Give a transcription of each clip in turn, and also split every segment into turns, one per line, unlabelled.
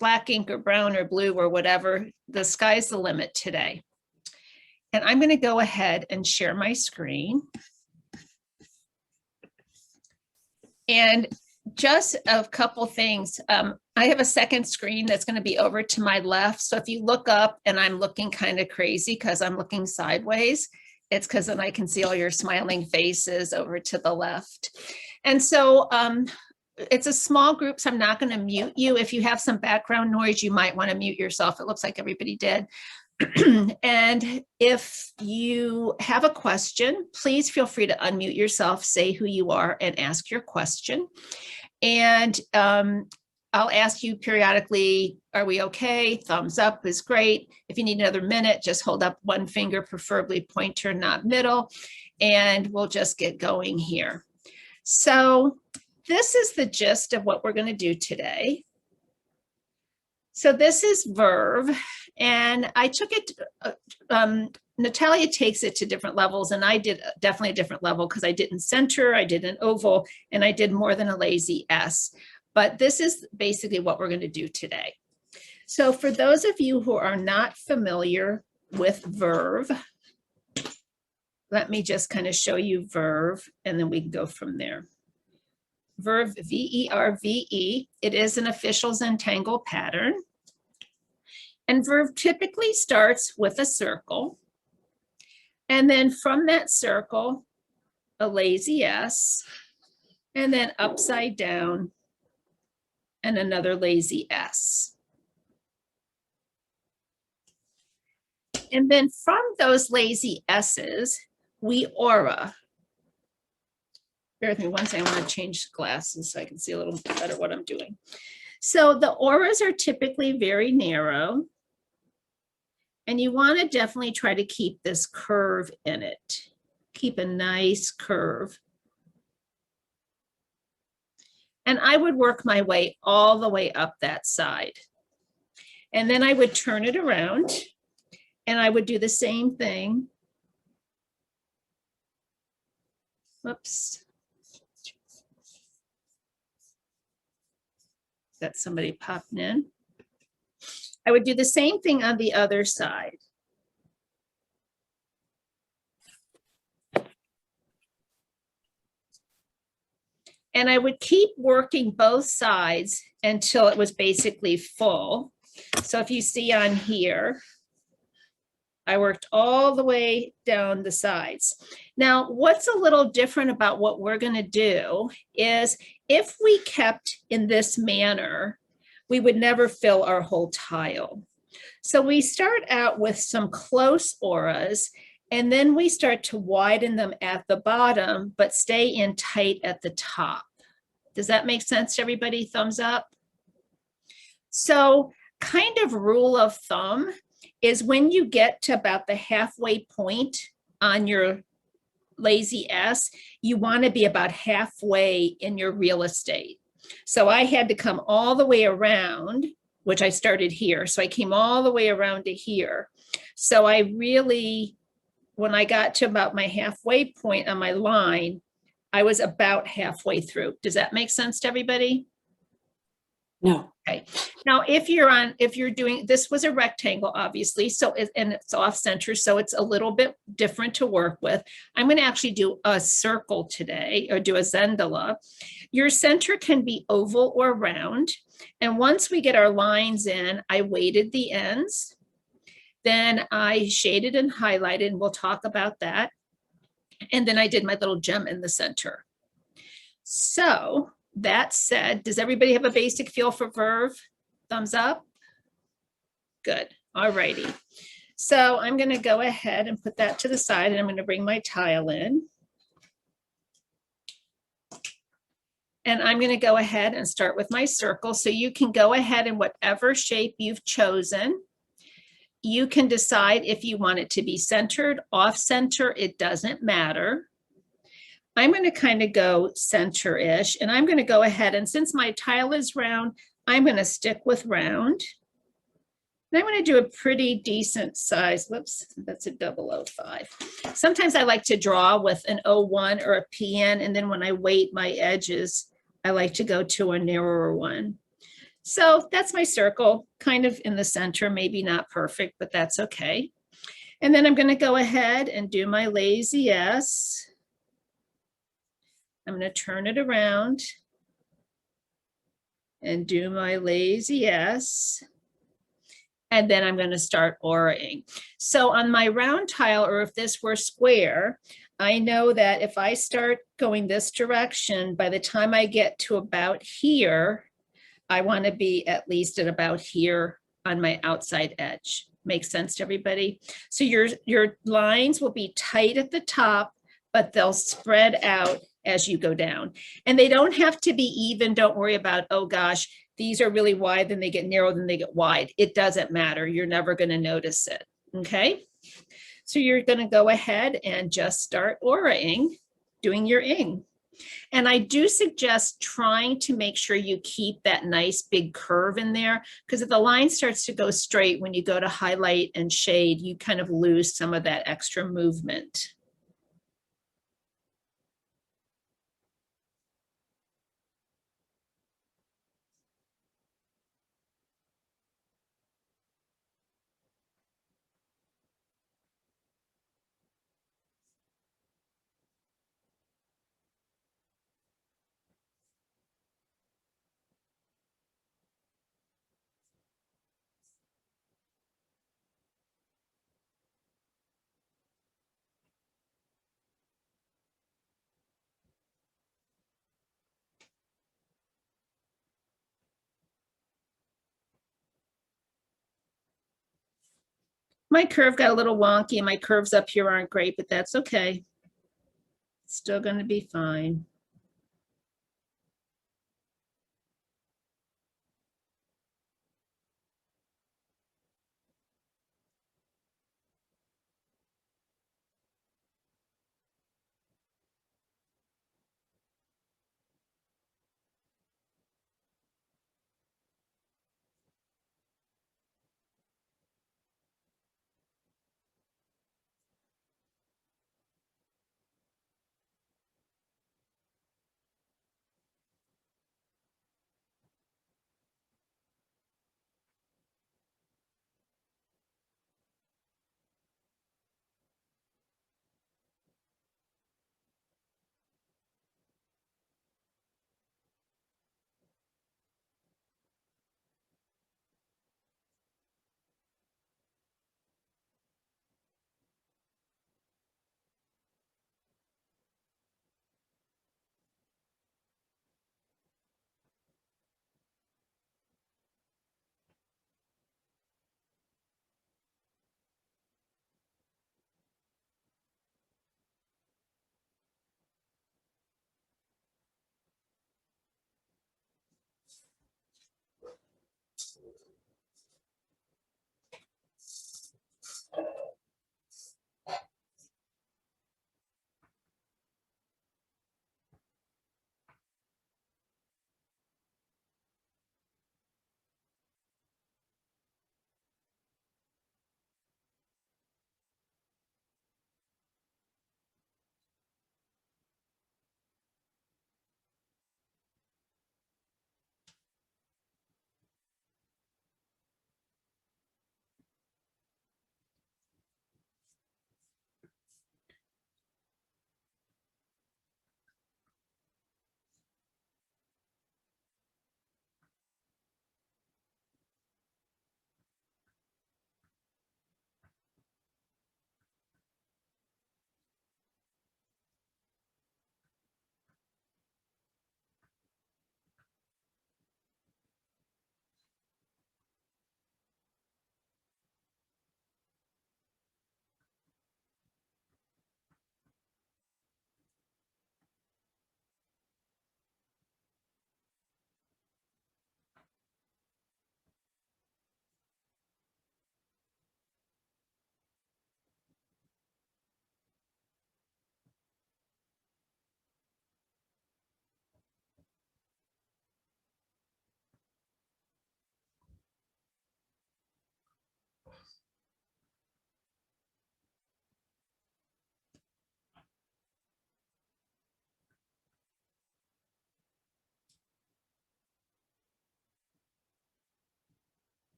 black ink or brown or blue or whatever. The sky's the limit today. And I'm going to go ahead and share my screen. And just a couple things. I have a second screen that's going to be over to my left. So if you look up and I'm looking kind of crazy because I'm looking sideways, it's because then I can see all your smiling faces over to the left. And so it's a small group, so I'm not going to mute you. If you have some background noise, you might want to mute yourself. It looks like everybody did. And if you have a question, please feel free to unmute yourself, say who you are, and ask your question. And I'll ask you periodically, are we okay? Thumbs up is great. If you need another minute, just hold up one finger, preferably pointer, not middle, and we'll just get going here. So this is the gist of what we're going to do today. So this is Verve, and I took it, Natalia takes it to different levels, and I did definitely a different level because I didn't center, I did an oval, and I did more than a lazy S. But this is basically what we're going to do today. So for those of you who are not familiar with Verve, let me just kind of show you Verve, and then we can go from there. Verve, V-E-R-V-E. It is an official Zentangle pattern. And Verve typically starts with a circle. And then from that circle, a lazy S, and then upside down, and another lazy S. And then from those lazy S's, we aura. Bear with me one second, I want to change glasses so I can see a little better what I'm doing. So the auras are typically very narrow, and you want to definitely try to keep this curve in it. Keep a nice curve. And I would work my way all the way up that side. And then I would turn it around, and I would do the same thing. Whoops. Got somebody popping in. I would do the same thing on the other side. And I would keep working both sides until it was basically full. So if you see on here, I worked all the way down the sides. Now, what's a little different about what we're going to do is if we kept in this manner, we would never fill our whole tile. So we start out with some close auras, and then we start to widen them at the bottom, but stay in tight at the top. Does that make sense to everybody? Thumbs up. So kind of rule of thumb is when you get to about the halfway point on your lazy S, you want to be about halfway in your real estate. So I had to come all the way around, which I started here. So I came all the way around to here. So I really, when I got to about my halfway point on my line, I was about halfway through. Does that make sense to everybody?
No.
Okay. Now, if you're doing, this was a rectangle, obviously, so and it's off center, so it's a little bit different to work with. I'm going to actually do a circle today, or do a zendola. Your center can be oval or round. And once we get our lines in, I weighted the ends. Then I shaded and highlighted, and we'll talk about that. And then I did my little gem in the center. So that said, does everybody have a basic feel for Verve? Thumbs up. Good. All righty. So I'm going to go ahead and put that to the side, and I'm going to bring my tile in. And I'm going to go ahead and start with my circle. So you can go ahead in whatever shape you've chosen. You can decide if you want it to be centered, off center, it doesn't matter. I'm going to kind of go center-ish, and I'm going to go ahead, and since my tile is round, I'm going to stick with round. And I'm going to do a pretty decent size. Whoops, that's a 005. Sometimes I like to draw with an 01 or a PN, and then when I weight my edges, I like to go to a narrower one. So that's my circle, kind of in the center, maybe not perfect, but that's okay. And then I'm going to go ahead and do my lazy S. I'm going to turn it around and do my lazy S. And then I'm going to start auraing. So on my round tile, or if this were square, I know that if I start going this direction, by the time I get to about here, I want to be at least at about here on my outside edge. Makes sense to everybody? So your lines will be tight at the top, but they'll spread out as you go down. And they don't have to be even. Don't worry about, oh gosh, these are really wide, then they get narrow, then they get wide. It doesn't matter. You're never going to notice it. Okay. So you're going to go ahead and just start auraing, doing your ing. And I do suggest trying to make sure you keep that nice big curve in there, because if the line starts to go straight, when you go to highlight and shade, you kind of lose some of that extra movement. My curve got a little wonky and my curves up here aren't great, but that's okay. It's still going to be fine.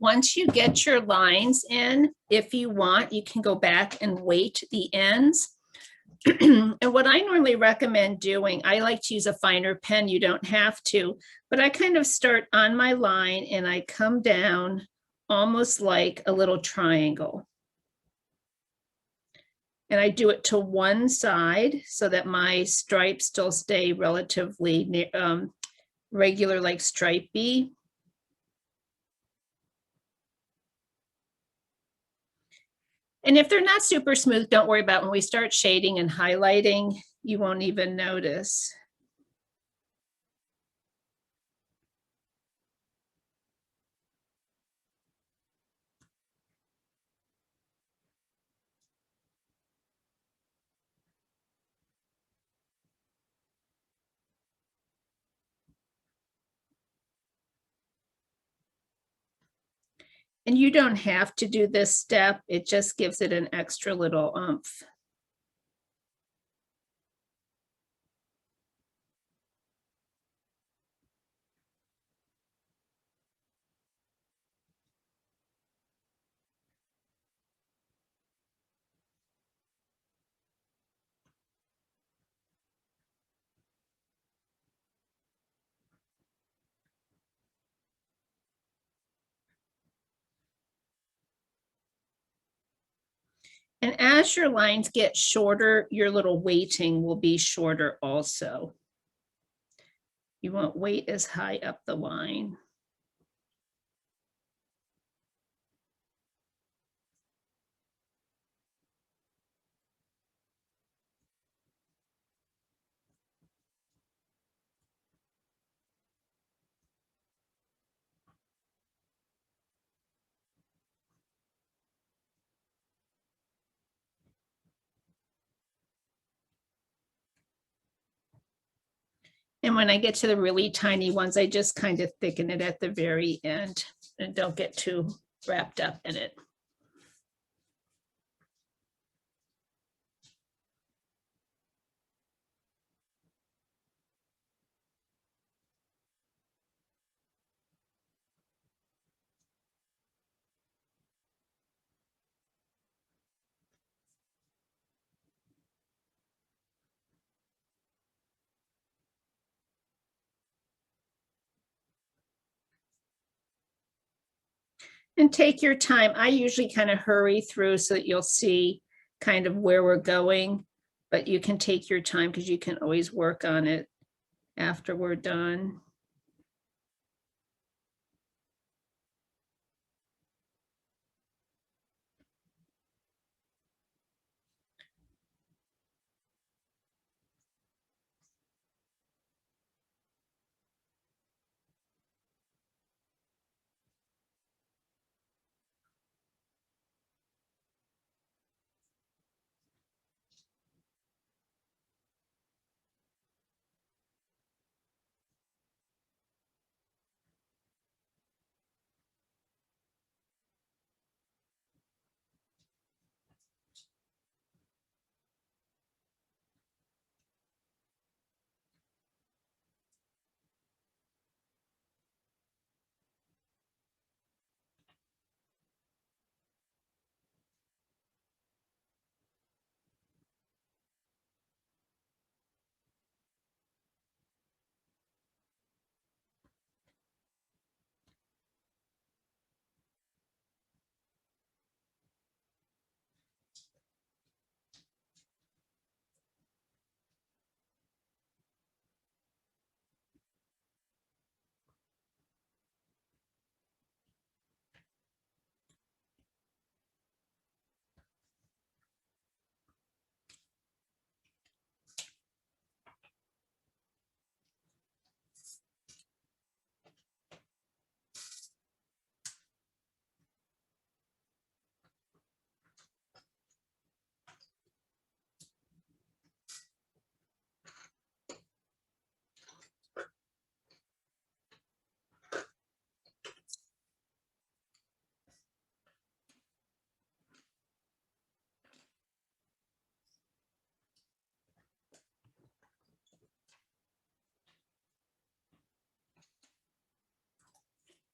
Once you get your lines in, if you want, you can go back and weight the ends. And what I normally recommend doing, I like to use a finer pen. You don't have to, but I kind of start on my line and I come down almost like a little triangle. And I do it to one side so that my stripes still stay relatively regular, like stripey. And if they're not super smooth, don't worry about it. When we start shading and highlighting, you won't even notice. And you don't have to do this step. It just gives it an extra little oomph. And as your lines get shorter, your little weighting will be shorter also. You won't weight as high up the line. And when I get to the really tiny ones, I just kind of thicken it at the very end and don't get too wrapped up in it. And take your time. I usually kind of hurry through so that you'll see kind of where we're going, but you can take your time because you can always work on it after we're done.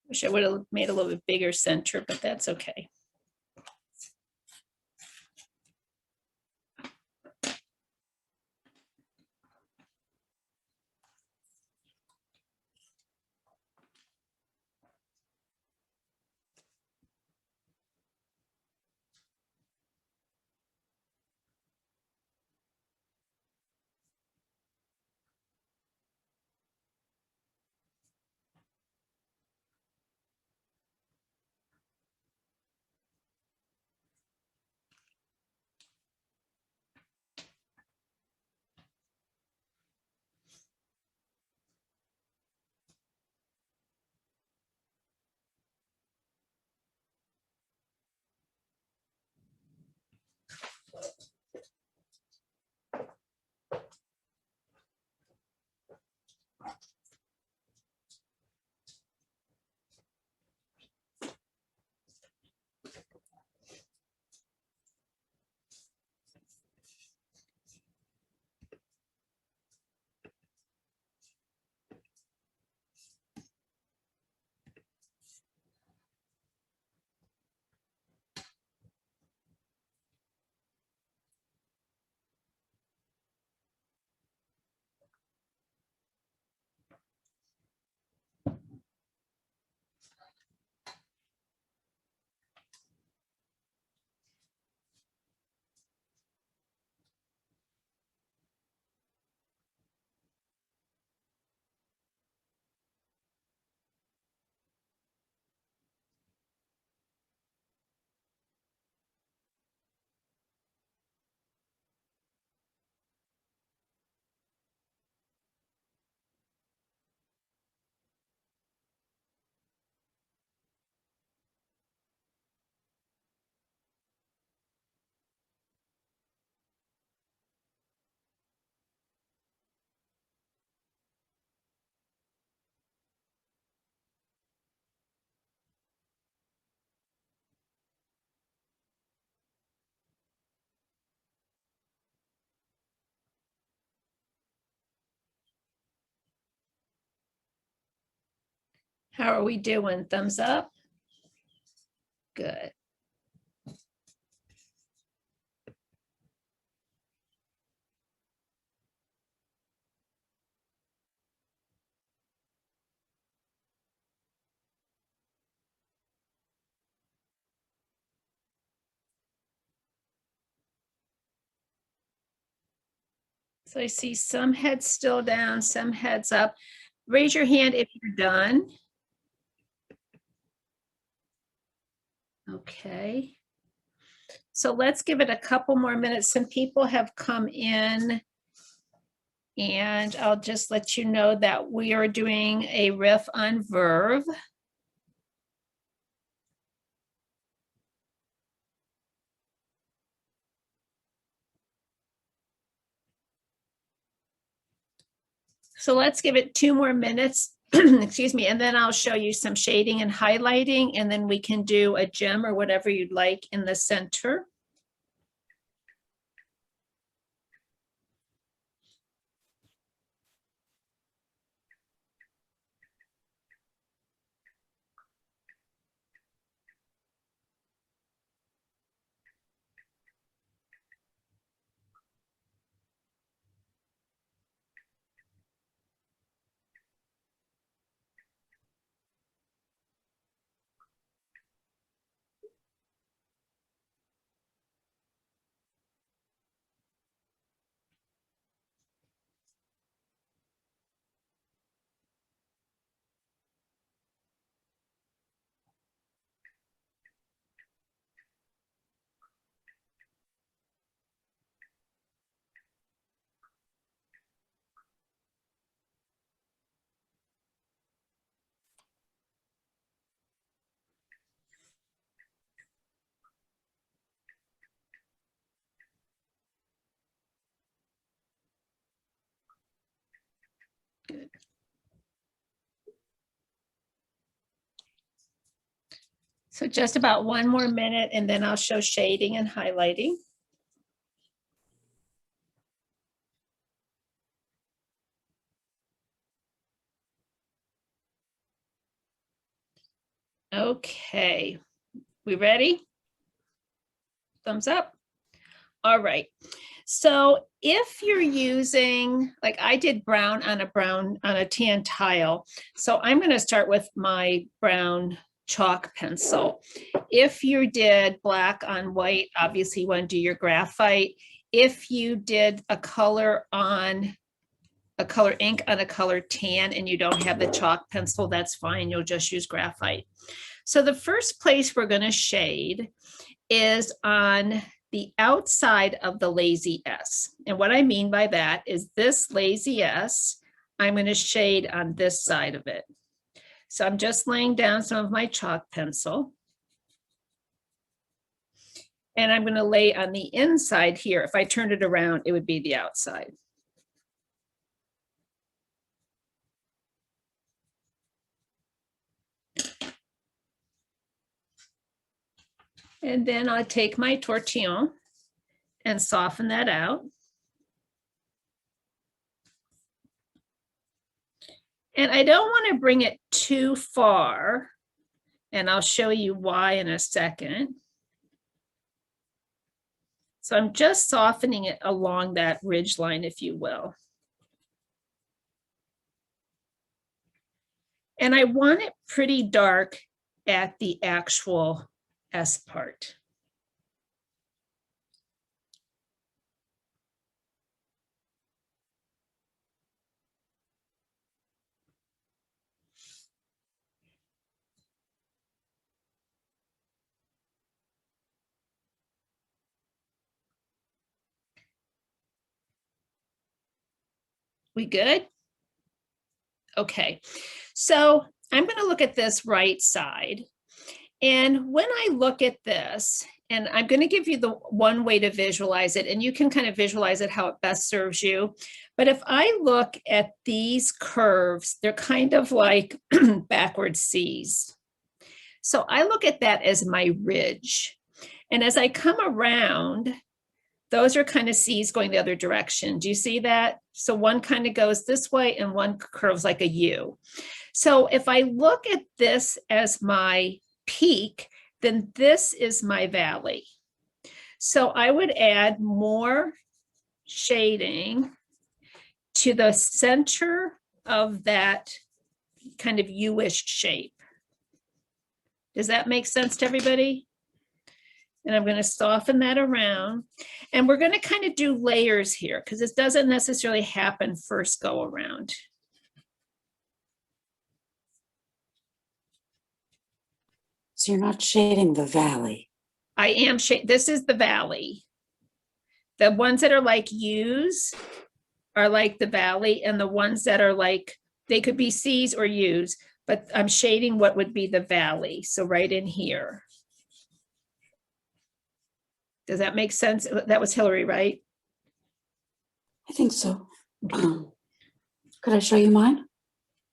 Wish I would have made a little bit bigger center, but that's okay. How are we doing? Thumbs up? Good. So I see some heads still down, some heads up. Raise your hand if you're done. Okay. So let's give it a couple more minutes. Some people have come in, and I'll just let you know that we are doing a riff on Verve. So let's give it 2 more minutes, excuse me, and then I'll show you some shading and highlighting, and then we can do a gem or whatever you'd like in the center. Good. So just about 1 more minute, and then I'll show shading and highlighting. Okay, we ready? Thumbs up. All right. So if you're using, like I did brown on a tan tile, so I'm going to start with my brown chalk pencil. If you did black on white, obviously you want to do your graphite. If you did a color ink on a color tan and you don't have the chalk pencil, that's fine. You'll just use graphite. So the first place we're going to shade is on the outside of the lazy S. And what I mean by that is this lazy S, I'm going to shade on this side of it. So I'm just laying down some of my chalk pencil. And I'm going to lay on the inside here. If I turned it around, it would be the outside. And then I'll take my tortillon and soften that out. And I don't want to bring it too far, and I'll show you why in a second. So I'm just softening it along that ridge line, if you will. And I want it pretty dark at the actual S part. We good? Okay, so I'm going to look at this right side. And when I look at this, and I'm going to give you the one way to visualize it, and you can kind of visualize it how it best serves you. But if I look at these curves, they're kind of like backward C's. So I look at that as my ridge. And as I come around, those are kind of C's going the other direction. Do you see that? So one kind of goes this way and one curves like a U. So if I look at this as my peak, then this is my valley. So I would add more shading to the center of that kind of U-ish shape. Does that make sense to everybody? And I'm going to soften that around. And we're going to kind of do layers here because this doesn't necessarily happen first go around.
So you're not shading the valley.
I am shading. This is the valley. The ones that are like U's are like the valley, and the ones that are like, they could be C's or U's, but I'm shading what would be the valley. So right in here. Does that make sense? That was Hillary, right?
I think so. Could I show you mine?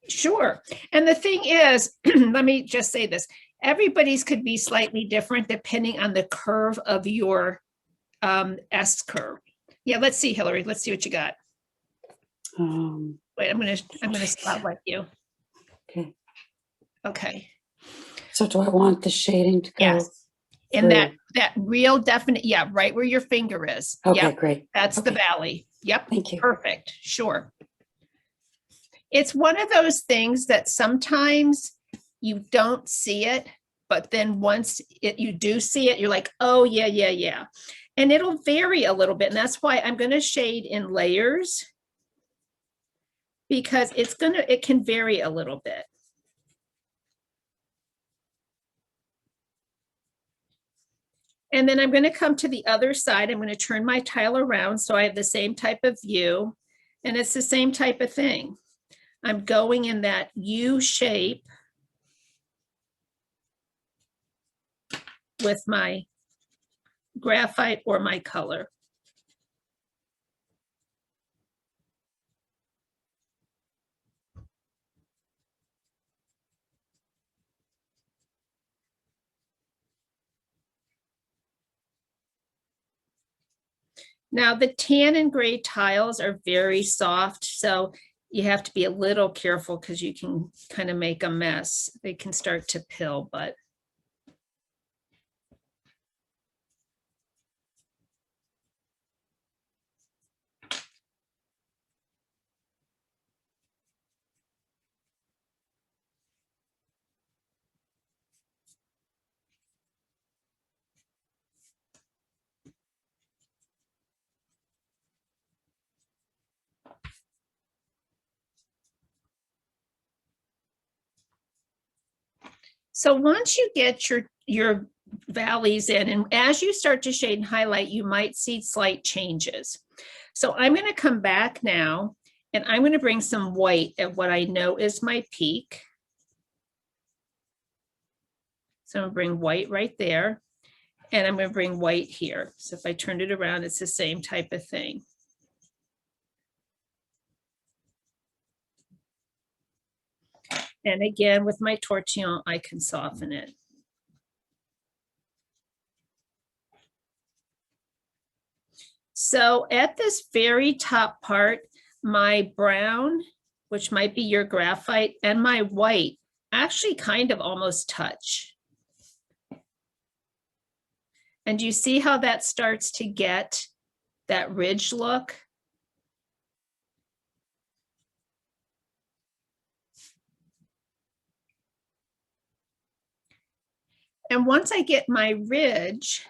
Sure. And the thing is, let me just say this. Everybody's could be slightly different depending on the curve of your S curve. Yeah, let's see, Hillary. Let's see what you got. Wait, I'm gonna spotlight you.
Okay.
Okay.
So do I want the shading to go?
Yes. In that real definite, yeah, right where your finger is.
Okay,
yep.
great.
That's
okay.
the valley. Yep.
Thank you.
Perfect. Sure. It's one of those things that sometimes you don't see it, but then once you do see it, you're like, oh yeah, yeah, yeah. And it'll vary a little bit. And that's why I'm going to shade in layers, because it can vary a little bit. And then I'm going to come to the other side. I'm going to turn my tile around so I have the same type of view. And it's the same type of thing. I'm going in that U shape with my graphite or my color. Now the tan and gray tiles are very soft, so you have to be a little careful because you can kind of make a mess. They can start to pill, but so once you get your valleys in, and as you start to shade and highlight, you might see slight changes. So I'm going to come back now, and I'm going to bring some white at what I know is my peak. So I'm going to bring white right there, and I'm going to bring white here. So if I turn it around, it's the same type of thing. And again, with my tortillon, I can soften it. So at this very top part, my brown, which might be your graphite, and my white actually kind of almost touch. And you see how that starts to get that ridge look? And once I get my ridge,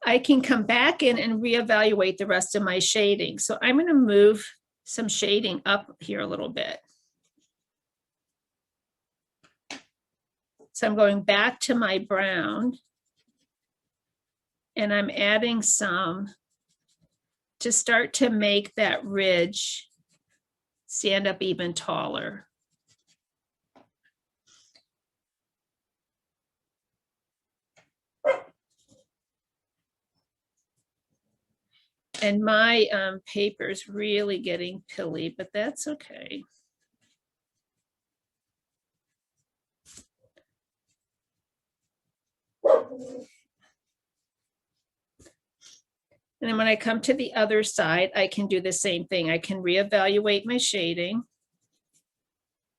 I can come back in and reevaluate the rest of my shading. So I'm going to move some shading up here a little bit. So I'm going back to my brown, and I'm adding some to start to make that ridge stand up even taller. And my paper is really getting pilly, but that's okay. And then when I come to the other side, I can do the same thing. I can reevaluate my shading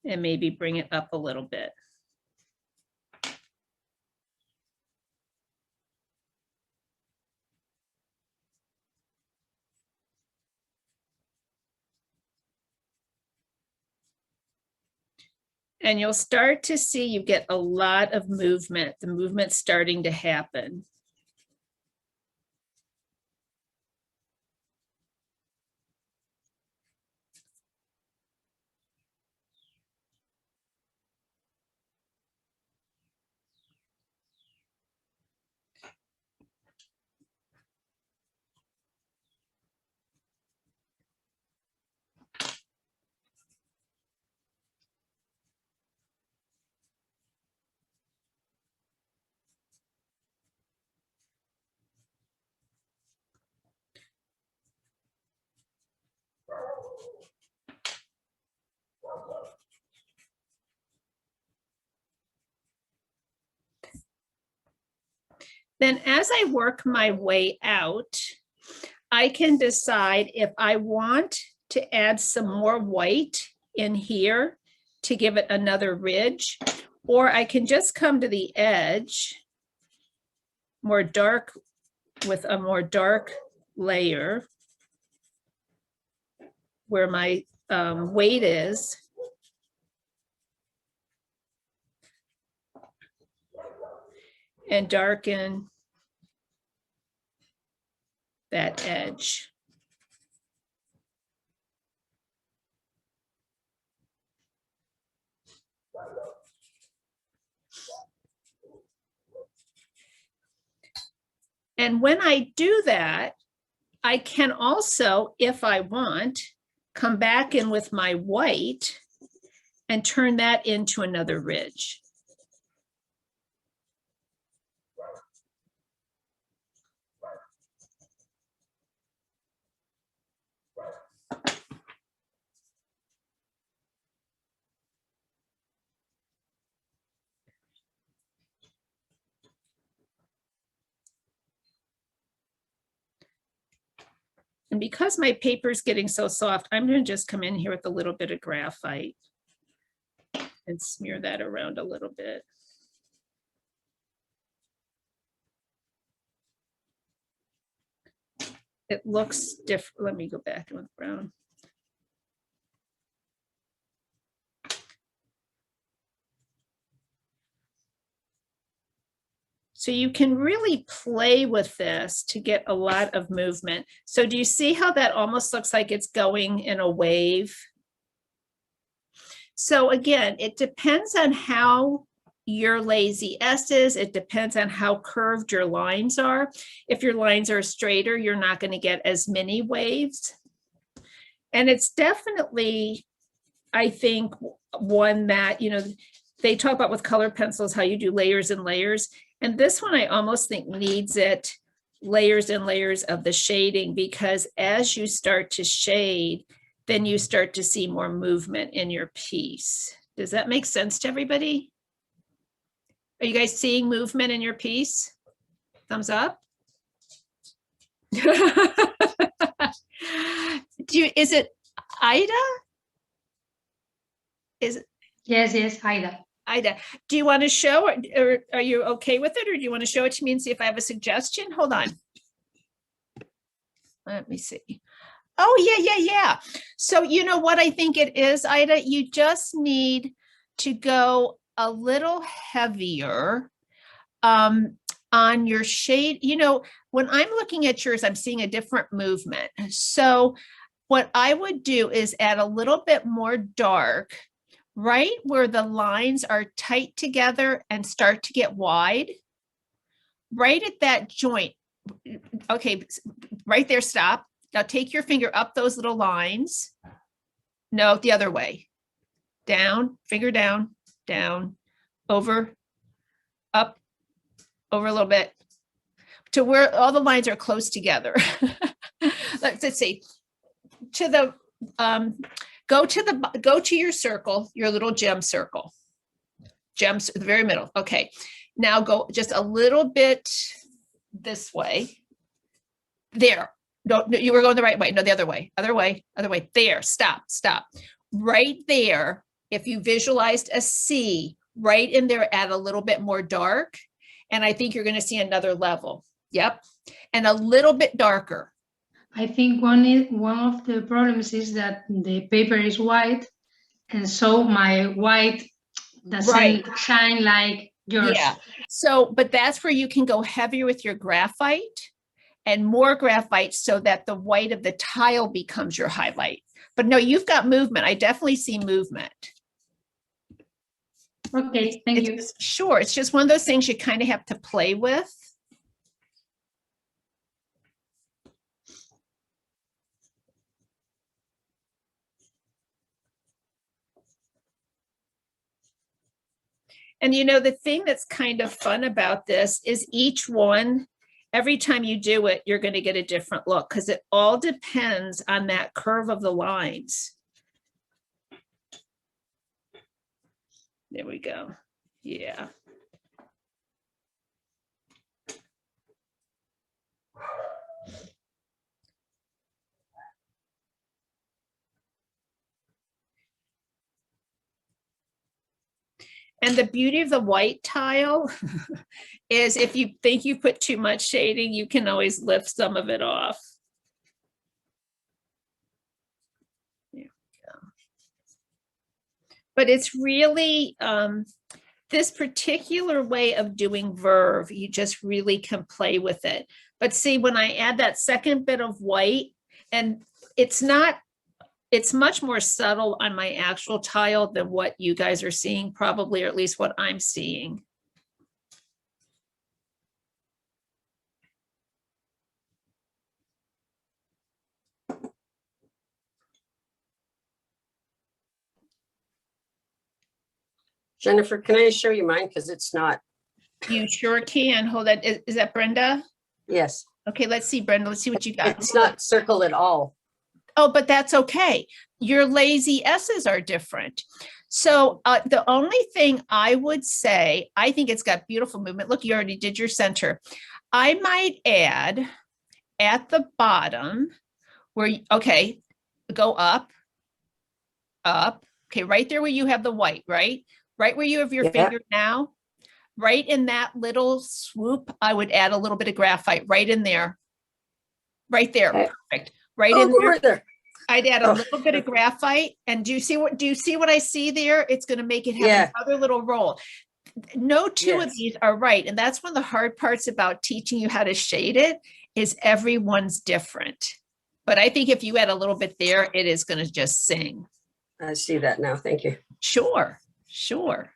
and maybe bring it up a little bit. And you'll start to see you get a lot of movement. The movement's starting to happen. Then as I work my way out, I can decide if I want to add some more white in here to give it another ridge, or I can just come to the edge more dark with a more dark layer where my weight is. And darken that edge. And when I do that, I can also, if I want, come back in with my white and turn that into another ridge. And because my paper is getting so soft, I'm going to just come in here with a little bit of graphite and smear that around a little bit. It looks different. Let me go back with brown. So you can really play with this to get a lot of movement. So do you see how that almost looks like it's going in a wave? So again, it depends on how your lazy S is. It depends on how curved your lines are. If your lines are straighter, you're not going to get as many waves. And it's definitely, I think, one that, you know, they talk about with color pencils, how you do layers and layers. And this one, I almost think needs it layers and layers of the shading, because as you start to shade, then you start to see more movement in your piece. Does that make sense to everybody? Are you guys seeing movement in your piece? Thumbs up. Is it Ida? Is it?
Yes, Ida.
Ida, do you want to show, or are you okay with it, or do you want to show it to me and see if I have a suggestion? Hold on. Let me see. Oh, yeah. So you know what I think it is, Ida? You just need to go a little heavier on your shade. You know, when I'm looking at yours, I'm seeing a different movement. So what I would do is add a little bit more dark right where the lines are tight together and start to get wide, right at that joint. Okay, right there, stop. Now take your finger up those little lines. No, the other way. Down, finger down, down, over, up, over a little bit, to where all the lines are close together. Let's see. To the go to your circle, your little gem circle. Gems at the very middle. Okay. Now go just a little bit this way. There. No, you were going the right way. No, the other way. Other way. Other way. There. Stop. Right there. If you visualized a C, right in there, add a little bit more dark. And I think you're going to see another level. Yep. And a little bit darker.
I think one of the problems is that the paper is white, and so my white doesn't shine like yours.
Yeah. So, but that's where you can go heavier with your graphite and more graphite so that the white of the tile becomes your highlight. But no, you've got movement. I definitely see movement.
Okay, thank you.
Sure. It's just one of those things you kind of have to play with. And you know, the thing that's kind of fun about this is each one, every time you do it, you're going to get a different look because it all depends on that curve of the lines. There we go. Yeah. And the beauty of the white tile is if you think you put too much shading, you can always lift some of it off. There we go. But it's really, this particular way of doing Verve, you just really can play with it. But see, when I add that second bit of white, and it's much more subtle on my actual tile than what you guys are seeing, probably, or at least what I'm seeing.
Jennifer, can I show you mine? Because it's not.
You sure can. Hold on. Is that Brenda?
Yes.
Okay, let's see, Brenda. Let's see what you got.
It's not circled at all.
Oh, but that's okay. Your lazy S's are different. So the only thing I would say, I think it's got beautiful movement. Look, you already did your center. I might add at the bottom Okay, go up, up. Okay, right there where you have the white, right? Right where you have your
Yeah.
finger now, right in that little swoop, I would add a little bit of graphite right in there. Right there,
Okay.
perfect. Right
Oh,
in there.
right there.
I'd add a
Oh.
little bit of graphite. And do you see what I see there? It's going to make it have
Yeah.
another little roll. No two of
Yes.
these are right. And that's one of the hard parts about teaching you how to shade it is everyone's different. But I think if you add a little bit there, it is going to just sing.
I see that now. Thank you.
Sure, sure.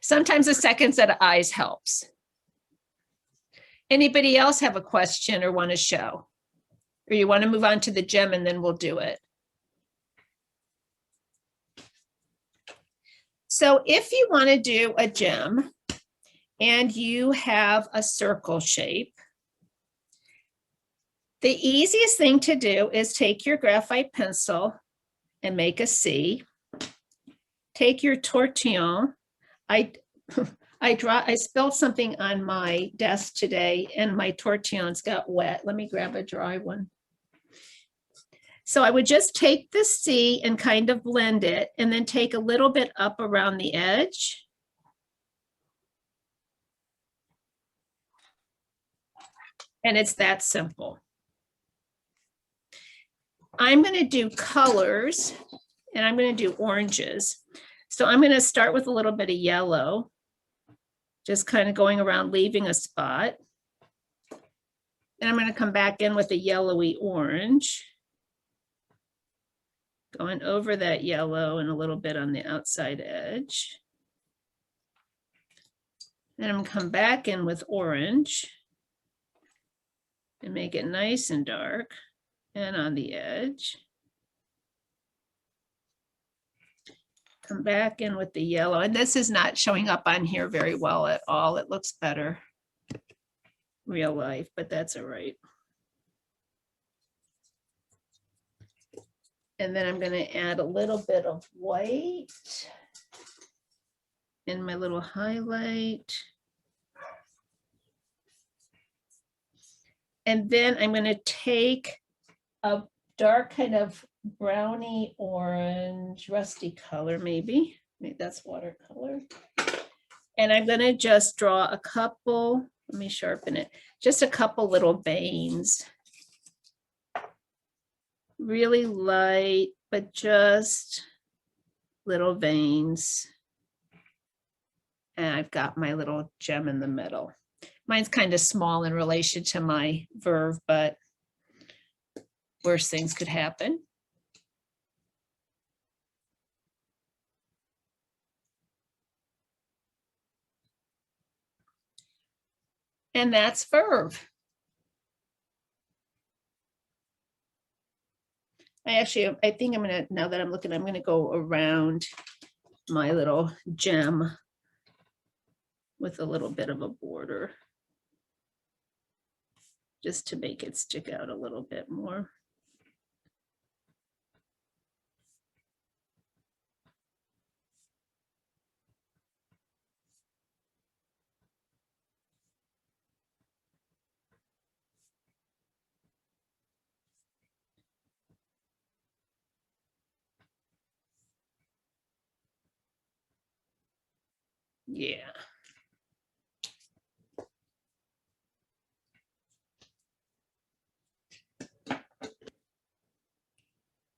Sometimes a second set of eyes helps. Anybody else have a question or want to show? Or you want to move on to the gem and then we'll do it. So if you want to do a gem and you have a circle shape, the easiest thing to do is take your graphite pencil and make a C. Take your tortillon. I spilled something on my desk today and my tortillons got wet. Let me grab a dry one. So I would just take the C and kind of blend it and then take a little bit up around the edge. And it's that simple. I'm going to do colors and I'm going to do oranges. So I'm going to start with a little bit of yellow, just kind of going around, leaving a spot. And I'm going to come back in with a yellowy orange, going over that yellow and a little bit on the outside edge. Then I'm going to come back in with orange and make it nice and dark and on the edge. Come back in with the yellow, and this is not showing up on here very well at all. It looks better real life, but that's all right. And then I'm going to add a little bit of white in my little highlight. And then I'm going to take a dark kind of browny orange, rusty color, maybe that's watercolor. And I'm going to just draw a couple, let me sharpen it, just a couple little veins. Really light, but just little veins. And I've got my little gem in the middle. Mine's kind of small in relation to my Verve, but worse things could happen. And that's Verve. I think I'm gonna, now that I'm looking, I'm gonna go around my little gem with a little bit of a border, just to make it stick out a little bit more. Yeah.